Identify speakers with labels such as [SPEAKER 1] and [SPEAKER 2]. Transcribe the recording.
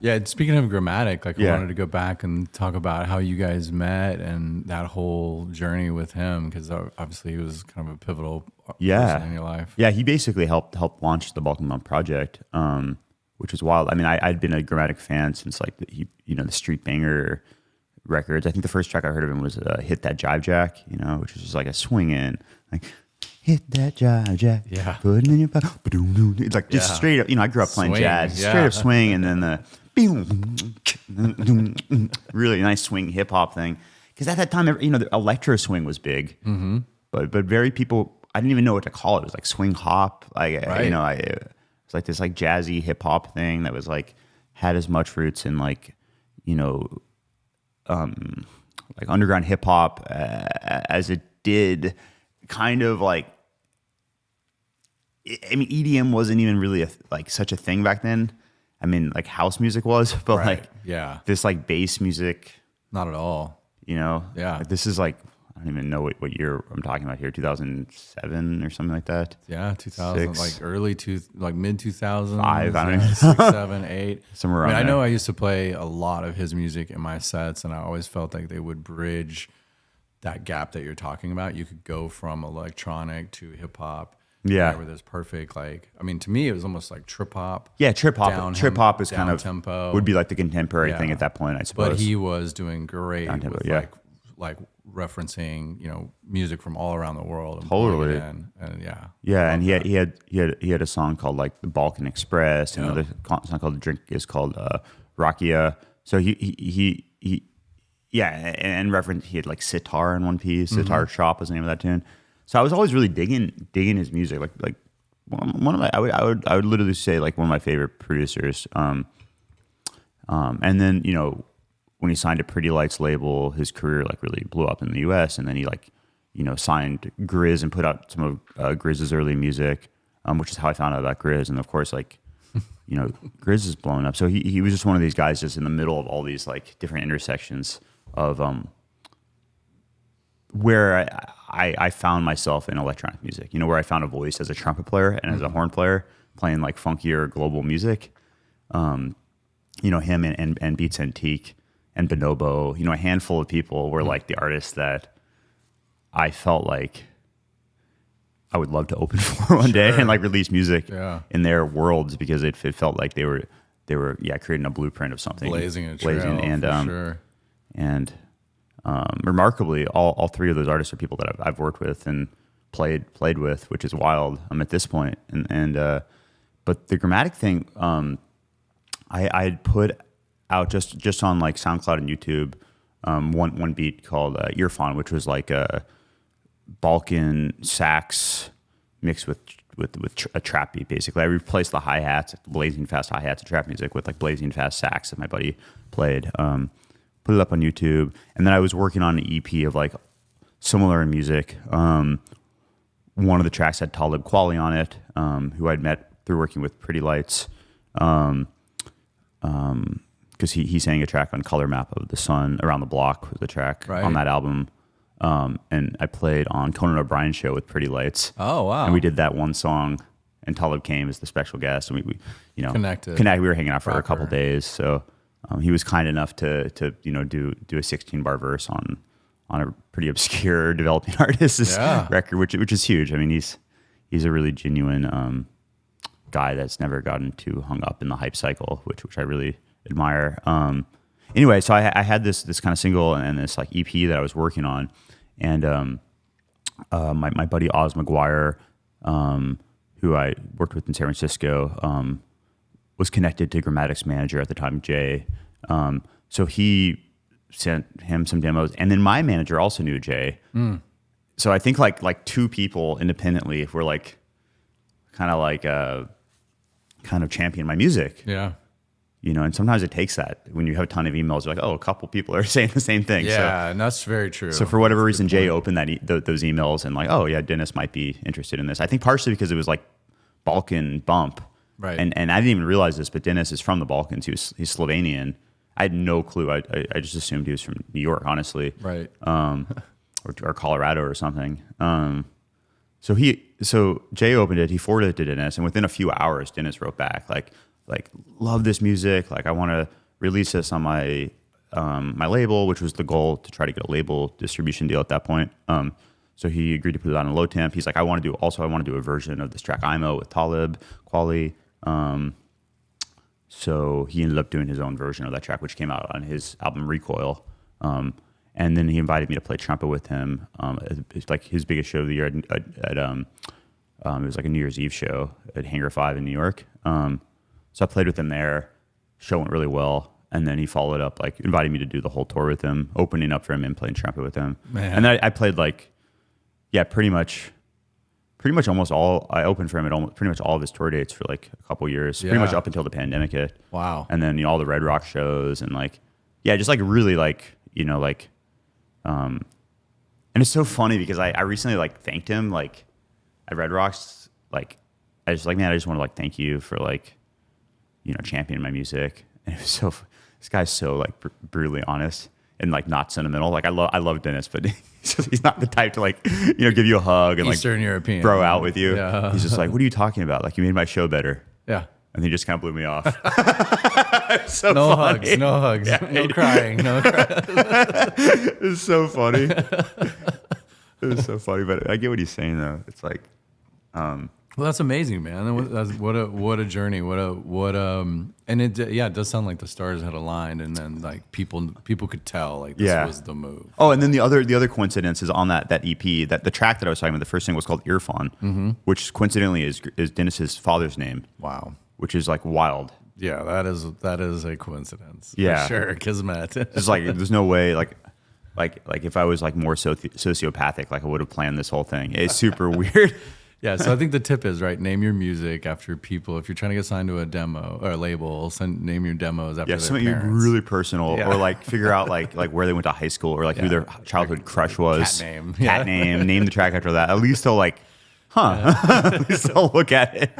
[SPEAKER 1] Yeah, speaking of Gramatik, like I
[SPEAKER 2] Yeah.
[SPEAKER 1] wanted to go back and talk about how you guys met and that whole journey with him because obviously he was kind of a pivotal person
[SPEAKER 2] Yeah.
[SPEAKER 1] in your life.
[SPEAKER 2] Yeah, he basically helped launch the Balkan Bump project, which is wild. I mean, I'd been a Gramatik fan since like the Street Banger records. I think the first track I heard of him was "Hit That Jive Jack," which is just like a swing in, like "Hit that jive jack,
[SPEAKER 1] Yeah.
[SPEAKER 2] put it in your pocket." It's like just
[SPEAKER 1] Yeah.
[SPEAKER 2] straight up. I grew up playing
[SPEAKER 1] Swing,
[SPEAKER 2] jazz,
[SPEAKER 1] yeah.
[SPEAKER 2] straight up swing, and then the really nice swing hip hop thing. Because at that time, the electro swing was big, but very people. I didn't even know what to call it. It was like swing hop, like
[SPEAKER 1] Right.
[SPEAKER 2] it's like this like jazzy hip hop thing that was like had as much roots in like like underground hip hop as it did kind of like. I mean, EDM wasn't even really like such a thing back then. I mean, like house music was, but
[SPEAKER 1] Right.
[SPEAKER 2] like
[SPEAKER 1] Yeah.
[SPEAKER 2] this like bass music,
[SPEAKER 1] Not at all.
[SPEAKER 2] Yeah.
[SPEAKER 1] Yeah.
[SPEAKER 2] This is like, I don't even know what year I'm talking about here, 2007 or something like that.
[SPEAKER 1] Yeah, 2000,
[SPEAKER 2] Six.
[SPEAKER 1] like mid 2000s.
[SPEAKER 2] Five, I don't even know.
[SPEAKER 1] 6, 7, 8.
[SPEAKER 2] Somewhere
[SPEAKER 1] I mean,
[SPEAKER 2] around
[SPEAKER 1] I know
[SPEAKER 2] there.
[SPEAKER 1] I used to play a lot of his music in my sets, and I always felt like they would bridge that gap that you're talking about. You could go from electronic to hip hop.
[SPEAKER 2] Yeah.
[SPEAKER 1] Where there's perfect, like, I mean, to me, it was almost like trip hop.
[SPEAKER 2] Yeah, trip hop.
[SPEAKER 1] Down
[SPEAKER 2] Trip hop is kind of
[SPEAKER 1] tempo.
[SPEAKER 2] would be like the contemporary thing
[SPEAKER 1] Yeah.
[SPEAKER 2] at that point, I suppose.
[SPEAKER 1] But he was doing great
[SPEAKER 2] Down-tempo,
[SPEAKER 1] with
[SPEAKER 2] yeah.
[SPEAKER 1] like referencing, music from all around the world and
[SPEAKER 2] Totally.
[SPEAKER 1] pulling it in. And yeah.
[SPEAKER 2] Yeah, and he had a song called like the Balkan Express, and another song called "The Drink" is called Rakia. So he and reference he had like sitar in one piece. Sitar Shop was the name of that tune. So I was always really digging his music. Like one of my I would literally say like one of my favorite producers. And then when he signed to Pretty Lights label, his career like really blew up in the U.S. And then he like signed Grizz and put out some of Grizz's early music, which is how I found out about Grizz. And of course, like Grizz is blowing up. So he was just one of these guys just in the middle of all these like different intersections of where I found myself in electronic music, where I found a voice as a trumpet player and as a horn player playing like funkier global music. Him and Beats Antique and Bonobo, a handful of people were like the artists that I felt like I would love to open for one day and like release music in their worlds because it felt like they were creating a blueprint of something,
[SPEAKER 1] Blazing a trail,
[SPEAKER 2] and
[SPEAKER 1] for sure.
[SPEAKER 2] and remarkably, all three of those artists are people that I've worked with and played with, which is wild. At this point, but the Gramatik thing, I had put out just on like SoundCloud and YouTube, one beat called Earphone, which was like a Balkan sax mixed with a trap beat. Basically, I replaced the hi hats, blazing fast hi hats, and trap music with like blazing fast sax that my buddy played. Put it up on YouTube, and then I was working on an EP of like similar in music. One of the tracks had Talib Kweli on it, who I'd met through working with Pretty Lights, because he sang a track on Color Map of the Sun. Around the Block was the track on that album, and I played on Conan O'Brien's show with Pretty Lights.
[SPEAKER 1] Oh, wow.
[SPEAKER 2] And we did that one song, and Talib came as the special guest, and we
[SPEAKER 1] Connected.
[SPEAKER 2] We were hanging out for a couple days, so. He was kind enough to do a 16-bar verse on a pretty obscure developing artist's record, which is huge. I mean, he's a really genuine guy that's never gotten too hung up in the hype cycle, which I really admire. Anyway, so I had this kind of single and this like EP that I was working on, and my buddy Oz McGuire, who I worked with in San Francisco, was connected to Gramatik's manager at the time, Jay. So he sent him some demos, and then my manager also knew Jay. So I think like two people independently were like kind of champion my music.
[SPEAKER 1] Yeah.
[SPEAKER 2] And sometimes it takes that when you have a ton of emails. You're like, oh, a couple people are saying the same thing.
[SPEAKER 1] Yeah, and that's very true.
[SPEAKER 2] So for whatever reason, Jay opened those emails and like, oh yeah, Dennis might be interested in this. I think partially because it was like Balkan Bump.
[SPEAKER 1] Right.
[SPEAKER 2] And I didn't even realize this, but Dennis is from the Balkans. He's Slovenian. I had no clue. I just assumed he was from New York, honestly.
[SPEAKER 1] Right.
[SPEAKER 2] Or Colorado or something. So Jay opened it. He forwarded it to Dennis, and within a few hours, Dennis wrote back like like love this music. Like I want to release this on my my label, which was the goal to try to get a label distribution deal at that point. So he agreed to put it on a Lowtemp. He's like, I want to do a version of this track IMO with Talib Kweli. So he ended up doing his own version of that track, which came out on his album Recoil. And then he invited me to play trumpet with him. It's like his biggest show of the year at it was like a New Year's Eve show at Hangar 5 in New York. So I played with him there. Show went really well. And then he followed up, like invited me to do the whole tour with him, opening up for him and playing trumpet with him. Man. And then I played like, pretty much almost all. I opened for him at pretty much all of his tour dates for like a couple years, pretty much up until the pandemic hit.
[SPEAKER 1] Wow.
[SPEAKER 2] And then all the Red Rock shows and like, just like really like, and it's so funny because I recently like thanked him like at Red Rocks. Like I just like, man, I just want to like thank you for like, championing my music. And it was so, this guy's so like brutally honest and like not sentimental. Like I love Dennis, but he's not the type to like, give you a hug and
[SPEAKER 1] Eastern
[SPEAKER 2] like
[SPEAKER 1] European
[SPEAKER 2] bro out with you.
[SPEAKER 1] Yeah.
[SPEAKER 2] He's just like, what are you talking about? Like you made my show better.
[SPEAKER 1] Yeah.
[SPEAKER 2] And he just kind of blew me off.
[SPEAKER 1] So no funny. No hugs, yeah, no crying, no crying.
[SPEAKER 2] It's so funny. It's so funny, but I get what he's saying though. It's like,
[SPEAKER 1] well, that's amazing, man. What a journey. And it does sound like the stars had aligned, and then like people could tell like this was the move.
[SPEAKER 2] Oh, and then the other coincidence is on that EP, that the track that I was talking about, the first thing was called Irfan, which coincidentally is Dennis's father's name.
[SPEAKER 1] Wow,
[SPEAKER 2] which is like wild.
[SPEAKER 1] Yeah, that is a coincidence.
[SPEAKER 2] Yeah,
[SPEAKER 1] for sure, kismet.
[SPEAKER 2] It's like there's no way like if I was like more sociopathic, like I would have planned this whole thing. It's super weird.
[SPEAKER 1] Yeah, so I think the tip is, right, name your music after people. If you're trying to get signed to a demo or a label, name your demos after their
[SPEAKER 2] something
[SPEAKER 1] parents.
[SPEAKER 2] Really personal, or like figure out like where they went to high school, or like who their childhood crush was.
[SPEAKER 1] Cat
[SPEAKER 2] name. Name the track after that. At least they'll like, at least they'll look at it.